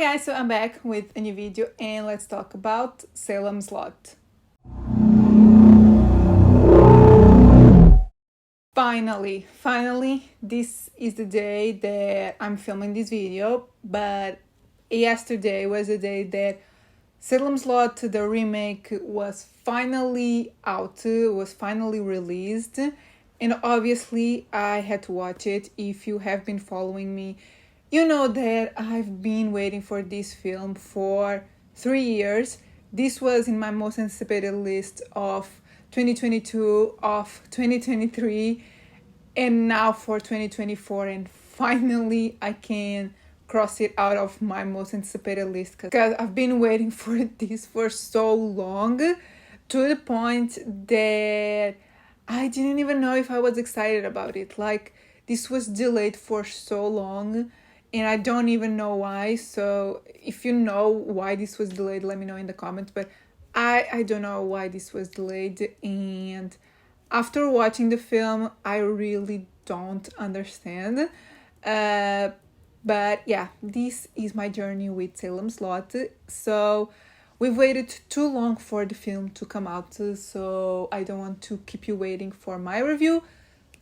guys, so I'm back with a new video and let's talk about Salem's Lot. Finally, this is the day that I'm filming this video, but yesterday was the day that Salem's Lot, the remake, was finally out, was finally released, and obviously I had to watch it. If you have been following me, you know that I've been waiting for this film for 3 years. This was in my most anticipated list of 2022, of 2023, and now for 2024, and finally I can cross it out of my most anticipated list because I've been waiting for this for so long, to the point that I didn't even know if I was excited about it. Like, this was delayed for so long and I don't even know why. So if you know why this was delayed, let me know in the comments. But I don't know why this was delayed, and after watching the film I really don't understand. But yeah, this is my journey with Salem's Lot. So we've waited too long for the film to come out, so I don't want to keep you waiting for my review.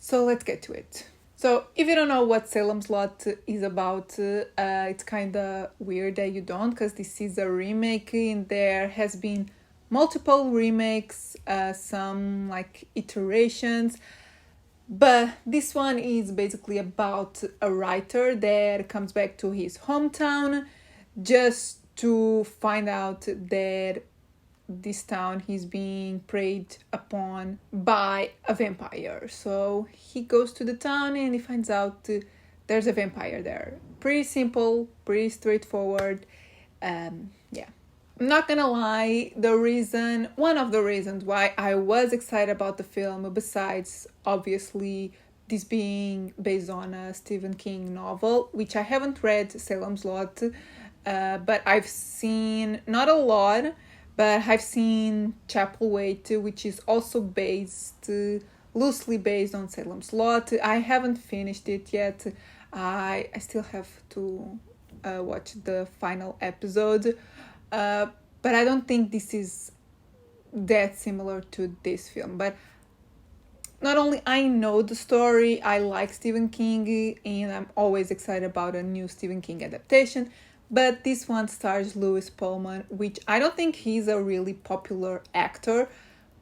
So let's get to it. So if you don't know what Salem's Lot is about, it's kind of weird that you don't, because this is a remake and there has been multiple remakes, some like iterations. But this one is basically about a writer that comes back to his hometown just to find out that this town he's being preyed upon by a vampire. So he goes to the town and he finds out there's a vampire there. Pretty simple, pretty straightforward. Yeah. I'm not gonna lie, one of the reasons why I was excited about the film, besides obviously this being based on a Stephen King novel, which I haven't read, Salem's Lot, but I've seen, not a lot, but I've seen Chapel Wait, which is also loosely based on Salem's Lot. I haven't finished it yet. I still have to watch the final episode. But I don't think this is that similar to this film. But not only I know the story, I like Stephen King, and I'm always excited about a new Stephen King adaptation. But this one stars Lewis Pullman, which I don't think he's a really popular actor,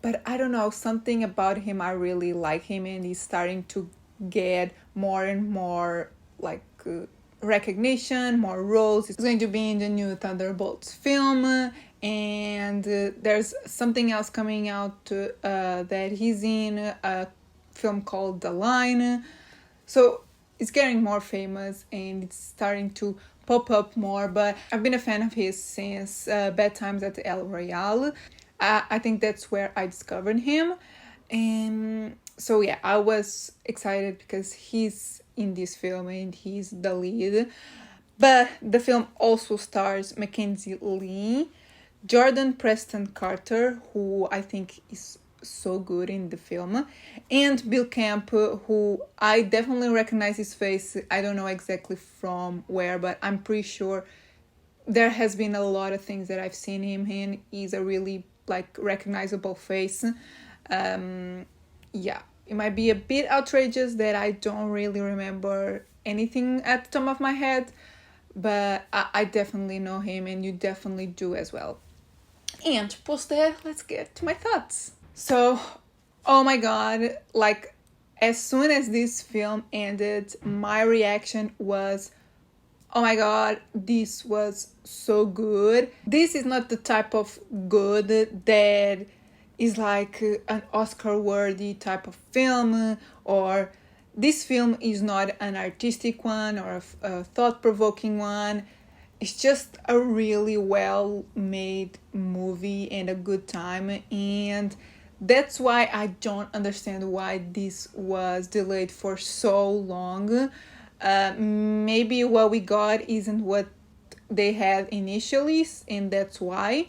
but I don't know, something about him, I really like him, and he's starting to get more and more recognition, more roles. He's going to be in the new Thunderbolts film, and there's something else coming out that he's in, a film called The Line. So it's getting more famous and it's starting to pop up more. But I've been a fan of his since Bad Times at El Royale. I think that's where I discovered him, and so yeah, I was excited because he's in this film and he's the lead. But the film also stars Mackenzie Lee, Jordan Preston Carter, who I think is so good in the film, and Bill Camp, who I definitely recognize his face. I don't know exactly from where, but I'm pretty sure there has been a lot of things that I've seen him in. He's a really recognizable face. Yeah, it might be a bit outrageous that I don't really remember anything at the top of my head, but I definitely know him, and you definitely do as well. And post that, let's get to my thoughts. So, oh my god, as soon as this film ended, my reaction was, oh my god, this was so good. This is not the type of good that is like an Oscar-worthy type of film, or this film is not an artistic one or a thought-provoking one. It's just a really well-made movie and a good time, and that's why I don't understand why this was delayed for so long. Maybe what we got isn't what they had initially, and that's why.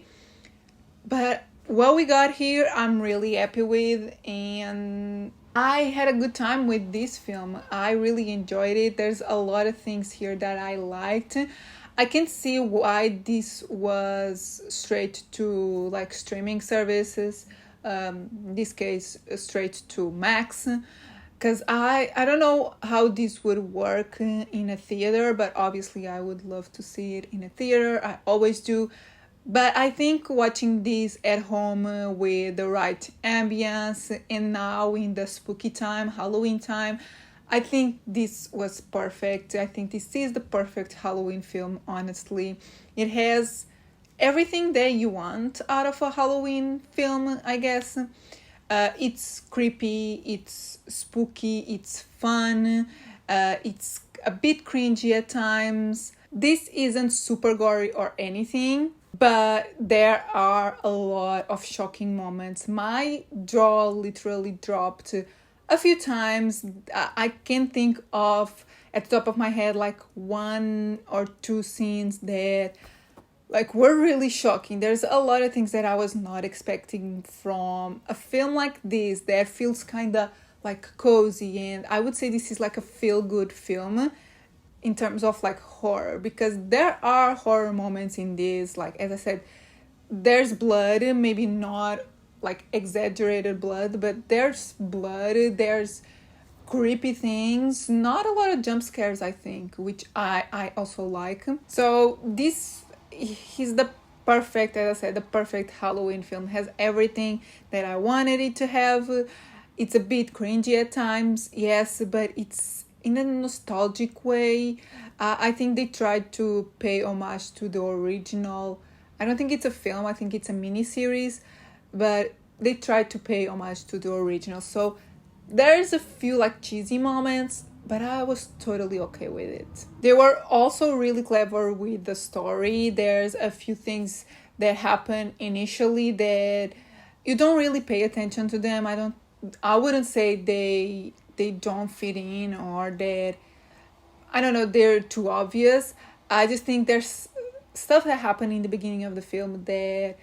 But what we got here, I'm really happy with, and I had a good time with this film. I really enjoyed it. There's a lot of things here that I liked. I can see why this was straight to like streaming services. In this case, straight to Max. Because I don't know how this would work in a theater, but obviously I would love to see it in a theater. I always do. But I think watching this at home with the right ambience and now in the spooky time, Halloween time, I think this was perfect. I think this is the perfect Halloween film, honestly. It has everything that you want out of a Halloween film, I guess. It's creepy, it's spooky, it's fun, it's a bit cringy at times. This isn't super gory or anything, but there are a lot of shocking moments. My jaw literally dropped a few times. I can think of, at the top of my head, like one or two scenes that like were really shocking. There's a lot of things that I was not expecting from a film like this that feels kind of like cozy, and I would say this is like a feel-good film in terms of like horror, because there are horror moments in this. Like, as I said, there's blood, maybe not like exaggerated blood, but there's blood, there's creepy things, not a lot of jump scares, I think, which I also like. So this is the perfect, as I said, the perfect Halloween film. Has everything that I wanted it to have. It's a bit cringy at times, yes, but it's in a nostalgic way. I think they tried to pay homage to the original. I don't think it's a film, I think it's a mini-series, but they tried to pay homage to the original. So there's a few like cheesy moments, but I was totally okay with it. They were also really clever with the story. There's a few things that happen initially that you don't really pay attention to them. I wouldn't say they don't fit in, or that, I don't know, they're too obvious. I just think there's stuff that happened in the beginning of the film that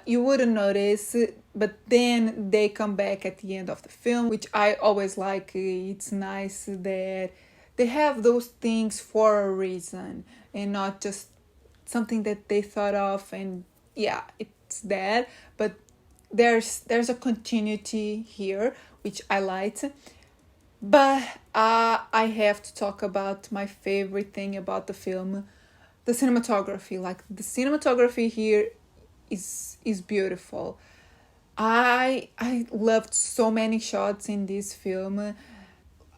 you wouldn't notice, but then they come back at the end of the film, which I always like. It's nice that they have those things for a reason and not just something that they thought of and yeah, it's that. But there's a continuity here, which I liked. But I have to talk about my favorite thing about the film, the cinematography. Like, the cinematography here is beautiful. I loved so many shots in this film.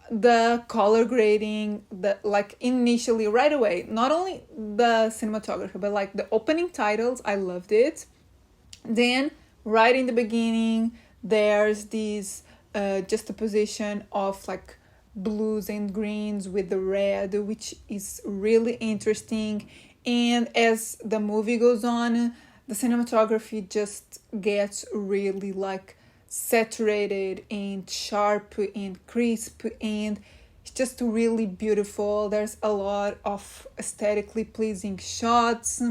The color grading, the like initially right away, not only the cinematography, but like the opening titles, I loved it. Then right in the beginning, there's this juxtaposition of like blues and greens with the red, which is really interesting. And as the movie goes on, the cinematography just gets really like saturated and sharp and crisp, and it's just really beautiful. There's a lot of aesthetically pleasing shots.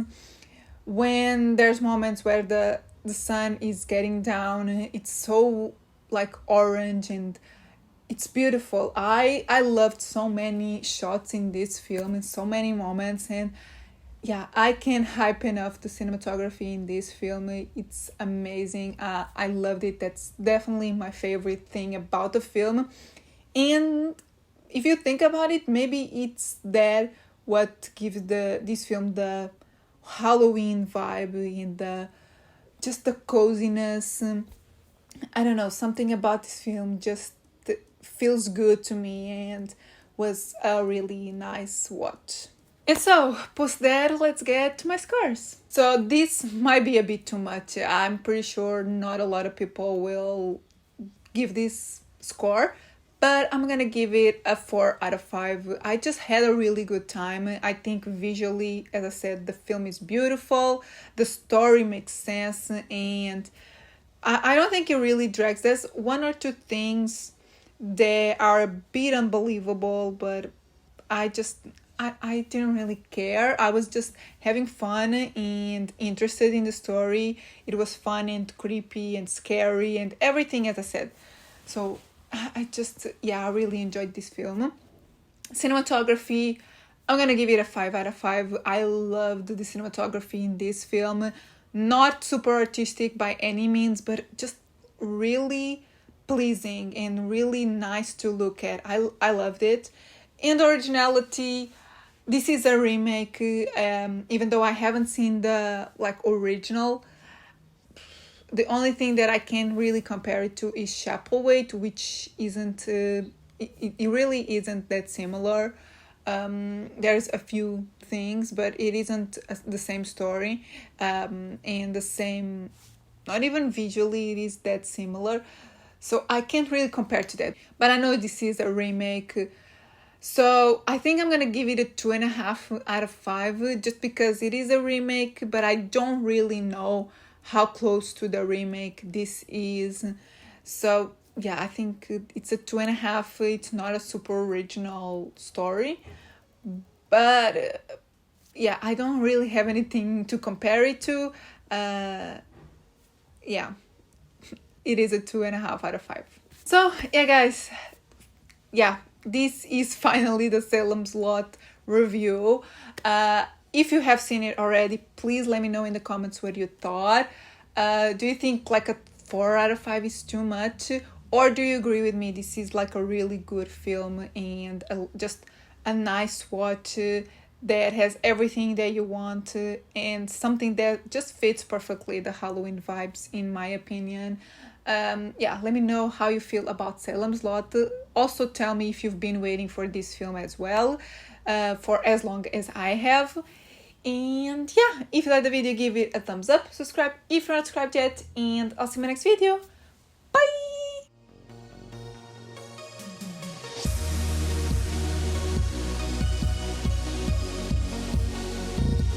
When there's moments where the sun is getting down, it's so like orange and it's beautiful. I loved so many shots in this film and so many moments, and yeah, I can't hype enough the cinematography in this film. It's amazing. I loved it. That's definitely my favorite thing about the film. And if you think about it, maybe it's that what gives this film the Halloween vibe and just the coziness. I don't know, something about this film just feels good to me and was a really nice watch. And so, post that, let's get to my scores. So this might be a bit too much. I'm pretty sure not a lot of people will give this score, but I'm gonna give it a 4 out of 5. I just had a really good time. I think visually, as I said, the film is beautiful, the story makes sense, and I don't think it really drags. There's one or two things that are a bit unbelievable, but I didn't really care. I was just having fun and interested in the story. It was fun and creepy and scary and everything, as I said. So I really enjoyed this film. Cinematography, I'm gonna give it a 5 out of 5. I loved the cinematography in this film. Not super artistic by any means, but just really pleasing and really nice to look at. I loved it. And originality, this is a remake, even though I haven't seen the original. The only thing that I can really compare it to is Chapelwaite, which isn't it really isn't that similar. There's a few things, but it isn't the same story, and the same, not even visually it is that similar, so I can't really compare to that. But I know this is a remake, so I think I'm gonna give it a 2.5 out of 5, just because it is a remake, but I don't really know how close to the remake this is. So yeah, I think it's a 2.5. It's not a super original story, but yeah, I don't really have anything to compare it to. Yeah, it is a 2.5 out of 5. So yeah, guys, yeah, this is finally the Salem's Lot review. If you have seen it already, please let me know in the comments what you thought. Do you think like a 4 out of 5 is too much? Or do you agree with me? This is like a really good film and just a nice watch that has everything that you want and something that just fits perfectly the Halloween vibes, in my opinion. Yeah, let me know how you feel about Salem's Lot. Also tell me if you've been waiting for this film as well, for as long as I have. And yeah, if you like the video, give it a thumbs up, subscribe if you're not subscribed yet, and I'll see you in my next video. Bye!